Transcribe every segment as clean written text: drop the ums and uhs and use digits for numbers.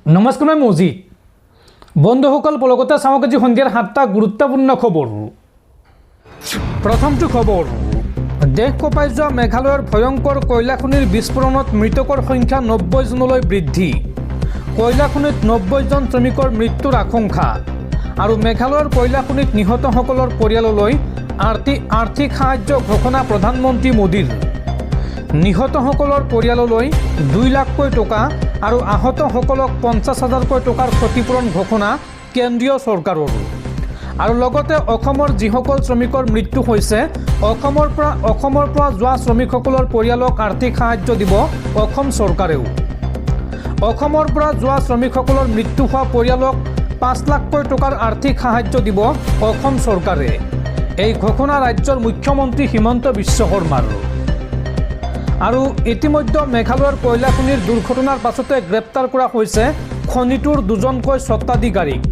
নমস্কাৰ, মই মজিদ। বন্ধুসকল, পলকতে চাওক আজি সন্ধিয়াৰ 7টা গুৰুত্বপূৰ্ণ খবৰ। প্ৰথমটো খবৰ, দেশ কঁপাই যোৱা মেঘালয়ৰ ভয়ংকৰ কয়লা খনিৰ বিস্ফোৰণত মৃতকৰ সংখ্যা 90 জনলৈ বৃদ্ধি। কয়লা খনিত 90 জন শ্ৰমিকৰ মৃত্যুৰ আশংকা। আৰু মেঘালয়ৰ কয়লা খনিত নিহতসকলৰ পৰিয়াললৈ আৰ্থিক সাহায্য ঘোষণা প্ৰধানমন্ত্ৰী মোদীৰ। নিহতসকলৰ পৰিয়াললৈ 2 লাখকৈ টকা আৰু আহতসকলক 50,000কৈ টকাৰ ক্ষতিপূৰণ ঘোষণা কেন্দ্ৰীয় চৰকাৰৰ। আৰু লগতে অসমৰ যিসকল শ্ৰমিকৰ মৃত্যু হৈছে, অসমৰ পৰা যোৱা শ্ৰমিকসকলৰ পৰিয়ালক আৰ্থিক সাহায্য দিব অসম চৰকাৰেও। অসমৰ পৰা যোৱা শ্ৰমিকসকলৰ মৃত্যু হোৱা পৰিয়ালক 5 লাখকৈ টকাৰ আৰ্থিক সাহায্য দিব অসম চৰকাৰে। এই ঘোষণা ৰাজ্যৰ মুখ্যমন্ত্ৰী হিমন্ত বিশ্ব শৰ্মাৰ। আৰু ইতিমধ্যে মেঘালয়ৰ কয়লা খনিৰ দুৰ্ঘটনাৰ পাছতে গ্ৰেপ্তাৰ কৰা হৈছে খনিটোৰ 2জনকৈ স্বত্বাধিকাৰীক।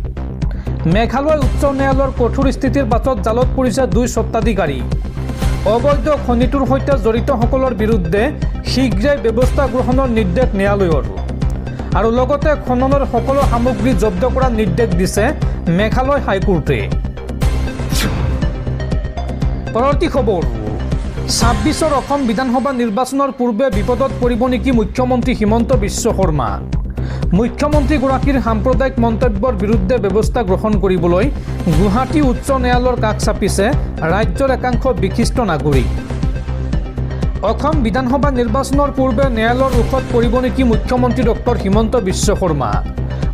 মেঘালয় উচ্চ ন্যায়ালয়ৰ কঠোৰ স্থিতিৰ পাছত জালত পৰিছে 2 স্বত্বাধিকাৰী। অবৈধ খনিটোৰ সৈতে জড়িতসকলৰ বিৰুদ্ধে শীঘ্ৰেই ব্যৱস্থা গ্ৰহণৰ নিৰ্দেশ ন্যায়ালয়ৰ। আৰু লগতে খননৰ সকলো সামগ্ৰী জব্দ কৰাৰ নিৰ্দেশ দিছে মেঘালয় হাইকোৰ্টে। পৰৱৰ্তী খবৰ, 26ৰ অসম বিধানসভা নিৰ্বাচনৰ পূৰ্বে বিপদত পৰিব নেকি মুখ্যমন্ত্ৰী হিমন্ত বিশ্ব শৰ্মা। মুখ্যমন্ত্ৰীগৰাকীৰ সাম্প্ৰদায়িক মন্তব্যৰ বিৰুদ্ধে ব্যৱস্থা গ্ৰহণ কৰিবলৈ গুৱাহাটী উচ্চ ন্যায়ালয়ৰ কাষ চাপিছে ৰাজ্যৰ একাংশ বিশিষ্ট নাগৰিক। অসম বিধানসভা নিৰ্বাচনৰ পূৰ্বে ন্যায়ালয়ৰ ৰোষত পৰিব নেকি মুখ্যমন্ত্ৰী ডক্টৰ হিমন্ত বিশ্ব শৰ্মা।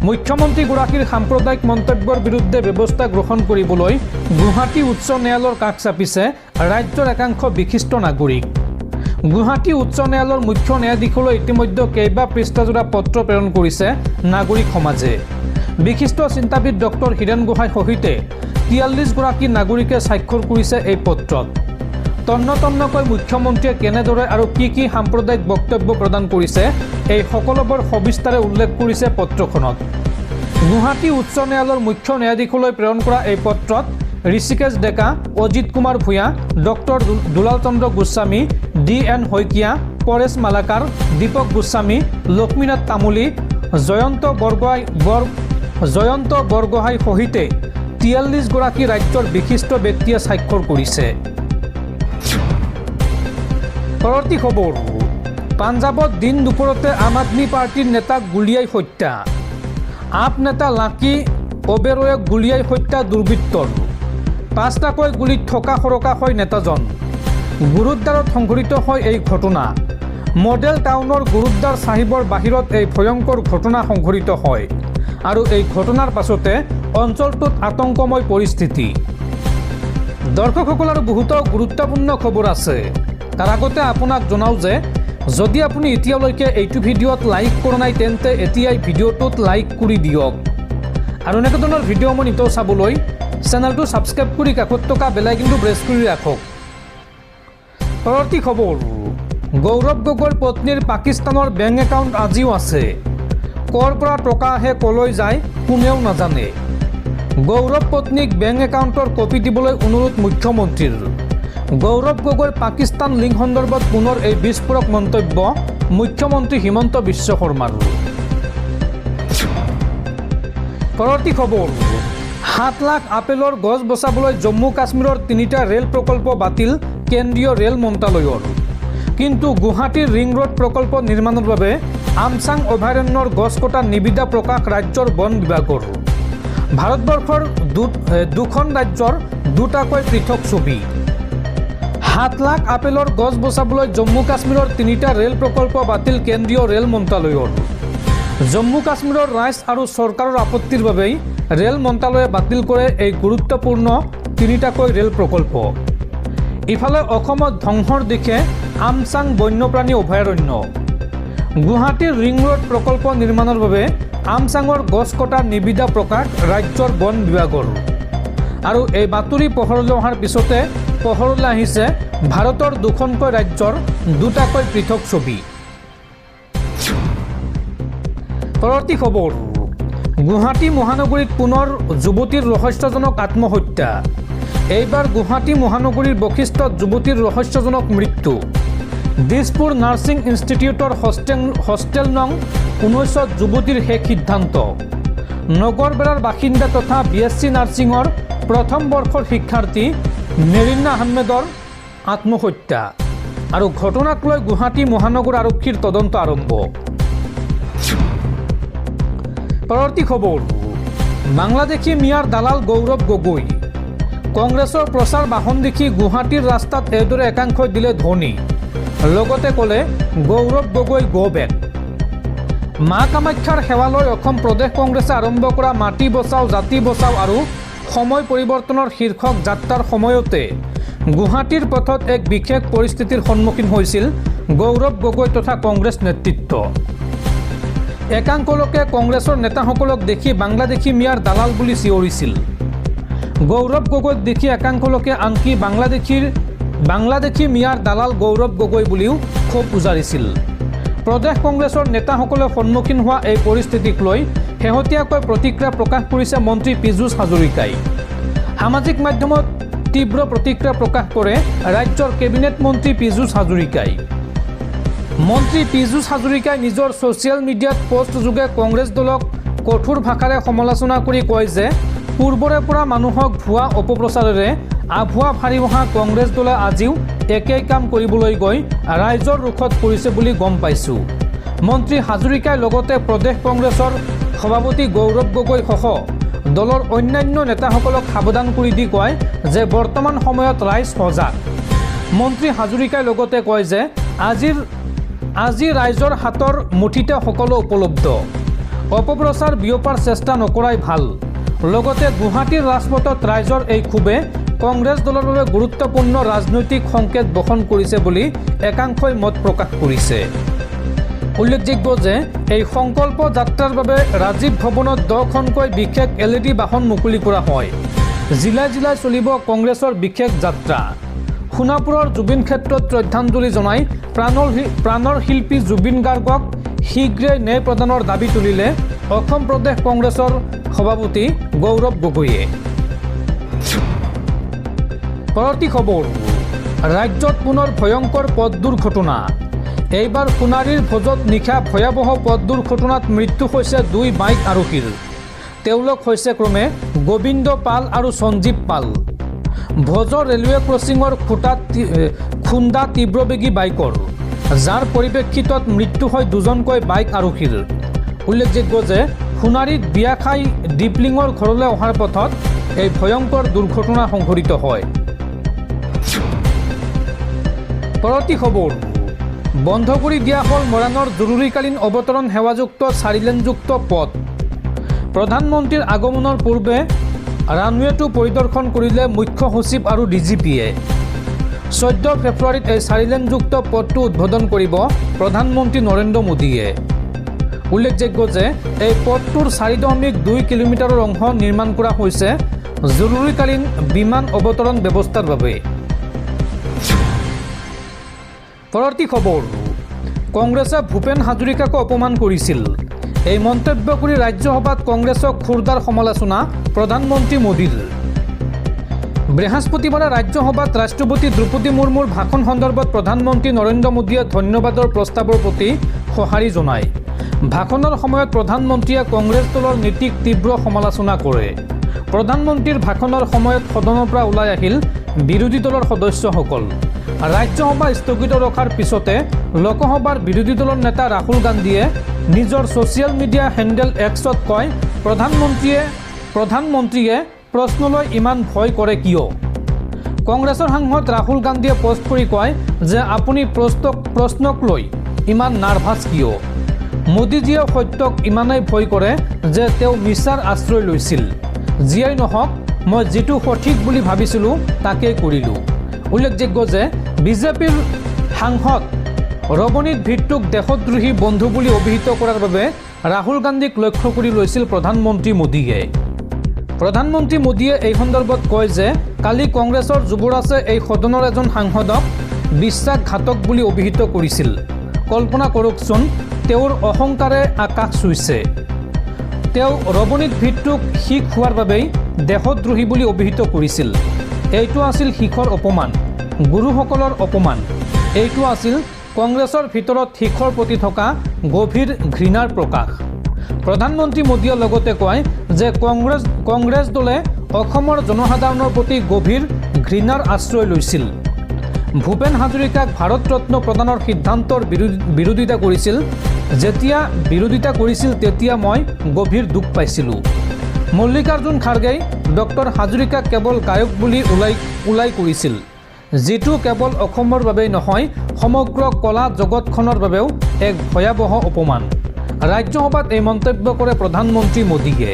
মুখ্যমন্ত্ৰীগৰাকীৰ সাম্প্ৰদায়িক মন্তব্যৰ বিৰুদ্ধে ব্যৱস্থা গ্ৰহণ কৰিবলৈ গুৱাহাটী উচ্চ ন্যায়ালয়ৰ কাষ চাপিছে ৰাজ্যৰ একাংশ বিশিষ্ট নাগৰিক। গুৱাহাটী উচ্চ ন্যায়ালয়ৰ মুখ্য ন্যায়াধীশলৈ ইতিমধ্যে কেইবা পৃষ্ঠাজোৰা পত্ৰ প্ৰেৰণ কৰিছে নাগৰিক সমাজে। বিশিষ্ট চিন্তাবিদ ডক্টৰ হীৰেণ গোহাঁই সহিতে 43গৰাকী নাগৰিকে স্বাক্ষৰ কৰিছে এই পত্ৰত। তন্নতন্নকৈ মুখ্যমন্ত্ৰীয়ে কেনেদৰে আৰু কি সাম্প্ৰদায়িক বক্তব্য প্ৰদান কৰিছে, এই সকলোবোৰ সবিস্তাৰে উল্লেখ কৰিছে পত্ৰখনত। গুৱাহাটী উচ্চ ন্যায়ালয়ৰ মুখ্য ন্যায়াধীশলৈ প্ৰেৰণ কৰা এই পত্ৰত ঋষিকেশ ডেকা, অজিত কুমাৰ ভূঞা, ডক্টৰ দুলাল চন্দ্ৰ গোস্বামী, DN শইকীয়া, পৰেশ মালাকাৰ, দীপক গোস্বামী, লক্ষ্মীনাথ তামুলী, জয়ন্ত বৰগোহাঁই সহিতে 43গৰাকী ৰাজ্যৰ বিশিষ্ট ব্যক্তিয়ে স্বাক্ষৰ কৰিছে। পৰৱৰ্তী খবৰ, পাঞ্জাৱত দিন দুপৰতে আম আদমি পাৰ্টিৰ নেতাক গুলীয়াই হত্যা। আপ নেতা লাকি ওবেৰয়ক গুলীয়াই হত্যা দুৰ্বৃত্তৰ। 5টাকৈ গুলীত থকা সৰকা হয় নেতাজন। গুৰুদ্বাৰত সংঘটিত হয় এই ঘটনা। মডেল টাউনৰ গুৰুদ্বাৰ চাহিবৰ বাহিৰত এই ভয়ংকৰ ঘটনা সংঘটিত হয়। আৰু এই ঘটনাৰ পাছতে অঞ্চলটোত আতংকময় পৰিস্থিতি। দৰ্শকসকল, আৰু বহুতো গুৰুত্বপূৰ্ণ খবৰ আছে। তাৰ আগতে আপোনাক জনাওঁ যে যদি আপুনি এতিয়ালৈকে এইটো ভিডিঅ'ত লাইক কৰা নাই, তেন্তে এতিয়াই ভিডিঅ'টোত লাইক কৰি দিয়ক। আৰু এনেকুৱা ধৰণৰ ভিডিঅ' মই নিতৌ চাবলৈ চেনেলটো ছাবস্ক্ৰাইব কৰি কাষত থকা বেল আইকনটো প্ৰেছ কৰি ৰাখক। পৰৱৰ্তী খবৰ, গৌৰৱ গগৈৰ পত্নীৰ পাকিস্তানৰ বেংক একাউণ্ট আজিও আছে। ক'ৰ পৰা টকা আহে, ক'লৈ যায়, কোনেও নাজানে। গৌৰৱ পত্নীক বেংক একাউণ্টৰ কপি দিবলৈ অনুৰোধ মুখ্যমন্ত্ৰীৰ। গৌৰৱ গগৈৰ পাকিস্তান লিংক সন্দৰ্ভত পুনৰ এই বিস্ফোৰক মন্তব্য মুখ্যমন্ত্ৰী হিমন্ত বিশ্ব শৰ্মাৰ। পৰৱৰ্তী খবৰ, 7 লাখ আপেলৰ গছ বচাবলৈ জম্মু কাশ্মীৰৰ 3টা ৰেল প্ৰকল্প বাতিল কেন্দ্ৰীয় ৰেল মন্ত্ৰালয়ৰ। কিন্তু গুৱাহাটীৰ ৰিং ৰোড প্ৰকল্প নিৰ্মাণৰ বাবে আমচাং অভয়াৰণ্যৰ গছ কটা নিবিদা প্ৰকাশ ৰাজ্যৰ বন বিভাগৰ। ভাৰতবৰ্ষৰ 2খন ৰাজ্যৰ 2টাকৈ পৃথক ছবি। 7 লাখ আপেলৰ গছ বচাবলৈ জম্মু কাশ্মীৰৰ 3টা ৰেল প্ৰকল্প বাতিল কেন্দ্ৰীয় ৰেল মন্ত্ৰালয়ৰ। জম্মু কাশ্মীৰৰ ৰাইজ আৰু চৰকাৰৰ আপত্তিৰ বাবেই ৰেল মন্ত্ৰালয়ে বাতিল কৰে এই গুৰুত্বপূৰ্ণ 3টাকৈ ৰেল প্ৰকল্প। ইফালে অসমত ধ্বংসৰ দিশে আমচাং বন্যপ্ৰাণী অভয়াৰণ্য। গুৱাহাটীৰ ৰিং ৰোড প্ৰকল্প নিৰ্মাণৰ বাবে আমচাঙৰ গছ কটা নিবিদা প্ৰকাশ ৰাজ্যৰ বন বিভাগৰ। আৰু এই বাতৰি পোহৰলৈ অহাৰ পিছতে পোহৰলৈ আহিছে ভাৰতৰ 2খনকৈ ৰাজ্যৰ 2টাকৈ পৃথক ছবি। পৰৱৰ্তী খবৰ, গুৱাহাটী মহানগৰীত পুনৰ যুৱতীৰ ৰহস্যজনক আত্মহত্যা। এইবাৰ গুৱাহাটী মহানগৰীৰ বশিষ্ঠত যুৱতীৰ ৰহস্যজনক মৃত্যু। দিছপুৰ নাৰ্ছিং ইনষ্টিটিউটৰ হোষ্টেল নং 19 যুৱতীৰ শেষ সিদ্ধান্ত। নগৰবেৰাৰ বাসিন্দা তথা BSc নাৰ্ছিঙৰ প্ৰথম বৰ্ষৰ শিক্ষাৰ্থী মেৰিনা আহমেদৰ আত্মহত্যা আৰু ঘটনাক লৈ গুৱাহাটী মহানগৰ আৰক্ষীৰ তদন্ত আৰম্ভ। পৰৱৰ্তী খবৰ, বাংলাদেশী মিয়াৰ দালাল গৌৰৱ গগৈ। কংগ্ৰেছৰ প্ৰচাৰ বাহন দেখি গুৱাহাটীৰ ৰাস্তাত এইদৰে একাংশই দিলে ধ্বনি, লগতে ক'লে গৌৰৱ গগৈ গো বেক। মা কামাখ্যাৰ সেৱালৈ অসম প্ৰদেশ কংগ্ৰেছে আৰম্ভ কৰা মাটি বচাও জাতি বচাও আৰু সময় পৰিৱৰ্তনৰ শীৰ্ষক যাত্ৰাৰ সময়তে গুৱাহাটীৰ পথত এক বিশেষ পৰিস্থিতিৰ সন্মুখীন হৈছিল গৌৰৱ গগৈ তথা কংগ্ৰেছ নেতৃত্ব। একাংশ লোকে কংগ্ৰেছৰ নেতাসকলক দেখি বাংলাদেশী মিয়াৰ দালাল বুলি চিঞৰিছিল। গৌৰৱ গগৈক দেখি একাংশ লোকে আনকি বাংলাদেশী মিয়াৰ দালাল গৌৰৱ গগৈ বুলিও ক্ষোভ উজাৰিছিল। প্ৰদেশ কংগ্ৰেছৰ নেতাসকলে সন্মুখীন হোৱা এই পৰিস্থিতিক লৈ শেহতীয়াকৈ প্ৰতিক্ৰিয়া প্ৰকাশ কৰিছে মন্ত্ৰী পীযুষ হাজৰিকাই। সামাজিক মাধ্যমত তীব্ৰ প্ৰতিক্ৰিয়া প্ৰকাশ কৰে ৰাজ্যৰ কেবিনেট মন্ত্ৰী পীযুষ হাজৰিকাই। মন্ত্ৰী পীযুষ হাজৰিকাই নিজৰ ছ'চিয়েল মিডিয়াত পোষ্টযোগে কংগ্ৰেছ দলক কঠোৰ ভাষাৰে সমালোচনা কৰি কয় যে পূৰ্বৰে পৰা মানুহক ভুৱা অপপ্ৰচাৰেৰে আভুৱা ফাৰি অহা কংগ্ৰেছ দলে আজিও একেই কাম কৰিবলৈ গৈ ৰাইজৰ ৰোষত পৰিছে বুলি গম পাইছোঁ। মন্ত্ৰী হাজৰিকাই লগতে প্ৰদেশ কংগ্ৰেছৰ সভাপতি গৌৰৱ গগৈ সহ দলৰ অন্যান্য নেতাসকলক সাৱধান কৰি দি কয় যে বৰ্তমান সময়ত ৰাইজ সজাগ। মন্ত্ৰী হাজৰিকাই লগতে কয় যে আজি ৰাইজৰ হাতৰ মুঠিতে সকলো উপলব্ধ, অপপ্ৰচাৰ বিয়পাৰ চেষ্টা নকৰাই ভাল। লগতে গুৱাহাটীৰ ৰাজপথত ৰাইজৰ এই ক্ষোভে কংগ্ৰেছ দলৰ বাবে গুৰুত্বপূৰ্ণ ৰাজনৈতিক সংকেত বহন কৰিছে বুলি একাংশই মত প্ৰকাশ কৰিছে। উল্লেখযোগ্য যে এই সংকল্প যাত্ৰাৰ বাবে ৰাজীৱ ভৱনত 10খনকৈ বিশেষ LED বাহন মুকলি কৰা হয়। জিলাই জিলাই চলিব কংগ্ৰেছৰ বিশেষ যাত্ৰা। সোণাপুৰৰ জুবিন ক্ষেত্ৰত শ্ৰদ্ধাঞ্জলি জনাই প্ৰাণৰ শিল্পী জুবিন গাৰ্গক শীঘ্ৰেই ন্যায় প্ৰদানৰ দাবী তুলিলে অসম প্ৰদেশ কংগ্ৰেছৰ সভাপতি গৌৰৱ গগৈয়ে। পৰৱৰ্তী খবৰ, ৰাজ্যত পুনৰ ভয়ংকৰ পথ দুৰ্ঘটনা। এইবাৰ সোণাৰীৰ ভোজত নিশা ভয়াৱহ পথ দুৰ্ঘটনাত মৃত্যু হৈছে 2 বাইক আৰোহীৰ। তেওঁলোক হৈছে ক্ৰমে গোবিন্দ পাল আৰু সঞ্জীৱ পাল। ভোজৰ ৰেলৱে ক্ৰছিঙৰ খুন্দা তীব্ৰবেগী বাইকৰ, যাৰ পৰিপ্ৰেক্ষিতত মৃত্যু হয় 2জনকৈ বাইক আৰোহীৰ। উল্লেখযোগ্য যে সোণাৰীত বিয়া খাই ডিপলিঙৰ ঘৰলৈ অহাৰ পথত এই ভয়ংকৰ দুৰ্ঘটনা সংঘটিত হয়। পৰৱৰ্তী খবৰ, বন্ধ কৰি দিয়া হ'ল মৰাণৰ জৰুৰীকালীন অৱতৰণ সেৱাযুক্ত 4-লেনযুক্ত পথ। প্ৰধানমন্ত্ৰীৰ আগমনৰ পূৰ্বে ৰানৱেটো পৰিদৰ্শন কৰিলে মুখ্য সচিব আৰু DGPয়ে। 14 ফেব্ৰুৱাৰীত এই 4-লেনযুক্ত পথটো উদ্বোধন কৰিব প্ৰধানমন্ত্ৰী নৰেন্দ্ৰ মোদীয়ে। উল্লেখযোগ্য যে এই পথটোৰ 4.2 কিলোমিটাৰৰ অংশ নিৰ্মাণ কৰা হৈছে জৰুৰীকালীন বিমান অৱতৰণ ব্যৱস্থাৰ বাবে। পৰৱৰ্তী খবৰ, কংগ্ৰেছে ভূপেন হাজৰিকাক অপমান কৰিছিল। এই মন্তব্য কৰি ৰাজ্যসভাত কংগ্ৰেছক খুৰদাৰ সমালোচনা প্ৰধানমন্ত্ৰী মোদীৰ। বৃহস্পতিবাৰে ৰাজ্যসভাত ৰাষ্ট্ৰপতি দ্ৰৌপদী মুৰ্মুৰ ভাষণ সন্দৰ্ভত প্ৰধানমন্ত্ৰী নৰেন্দ্ৰ মোদীয়ে ধন্যবাদৰ প্ৰস্তাৱৰ প্ৰতি সঁহাৰি জনায়। ভাষণৰ সময়ত প্ৰধানমন্ত্ৰীয়ে কংগ্ৰেছ দলৰ নীতিক তীব্ৰ সমালোচনা কৰে। প্ৰধানমন্ত্ৰীৰ ভাষণৰ সময়ত সদনৰ পৰা ওলাই আহিল বিৰোধী দলৰ সদস্যসকল। ৰাজ্যসভা স্থগিত ৰখাৰ পিছতে লোকসভাৰ বিৰোধী দলৰ নেতা ৰাহুল গান্ধীয়ে নিজৰ ছ'চিয়েল মিডিয়া হেণ্ডেল এক্সত কয়, প্ৰধানমন্ত্ৰীয়ে প্ৰশ্নলৈ ইমান ভয় কৰে কিয়? কংগ্ৰেছৰ সাংসদ ৰাহুল গান্ধীয়ে পোষ্ট কৰি কয় যে আপুনি প্ৰশ্নক লৈ ইমান নাৰ্ভাছ কিয়? মোদীজীয়ে সত্যক ইমানেই ভয় কৰে যে তেওঁ মিছাৰ আশ্ৰয় লৈছিল। যিয়েই নহওক, মই যিটো সঠিক বুলি ভাবিছিলোঁ তাকেই কৰিলোঁ। উল্লেখযোগ্য যে বিজেপিৰ সাংসদ ৰৱনীত ভিট্টুক দেশদ্ৰোহী বন্ধু বুলি অভিহিত কৰাৰ বাবে ৰাহুল গান্ধীক লক্ষ্য কৰি লৈছিল প্ৰধানমন্ত্ৰী মোদীয়ে। প্ৰধানমন্ত্ৰী মোদীয়ে এই সন্দৰ্ভত কয় যে কালি কংগ্ৰেছৰ যুৱৰাজে এই সদনৰ এজন সাংসদক বিশ্বাসঘাতক বুলি অভিহিত কৰিছিল। কল্পনা কৰকচোন, তেওঁৰ অহংকাৰে আকাশ চুইছে। তেওঁ ৰৱনীত ভিট্টুক শিখ হোৱাৰ বাবেই দেশদ্ৰোহী বুলি অভিহিত কৰিছিল। এইটো আছিল শিখৰ অপমান, গুৰুসকলৰ অপমান। এইটো আছিল কংগ্ৰেছৰ ভিতৰত শীৰ্ষৰ প্ৰতি থকা গভীৰ ঘৃণাৰ প্ৰকাশ। প্ৰধানমন্ত্ৰী মোদীয়ে লগতে কয় যে কংগ্ৰেছ দলে অসমৰ জনসাধাৰণৰ প্ৰতি গভীৰ ঘৃণাৰ আশ্ৰয় লৈছিল। ভূপেন হাজৰিকাক ভাৰত ৰত্ন প্ৰদানৰ সিদ্ধান্তৰ বিৰোধিতা কৰিছিল তেতিয়া মই গভীৰ দুখ পাইছিলোঁ। মল্লিকাৰ্জুন খাৰ্গেই ডক্টৰ হাজৰিকাক কেৱল গায়ক বুলি উল্লেখ কৰিছিল, যিটো কেৱল অসমৰ বাবেই নহয় সমগ্ৰ কলা জগতখনৰ বাবেও এক ভয়াৱহ অপমান। ৰাজ্যসভাত এই মন্তব্য কৰে প্ৰধানমন্ত্ৰী মোদীয়ে।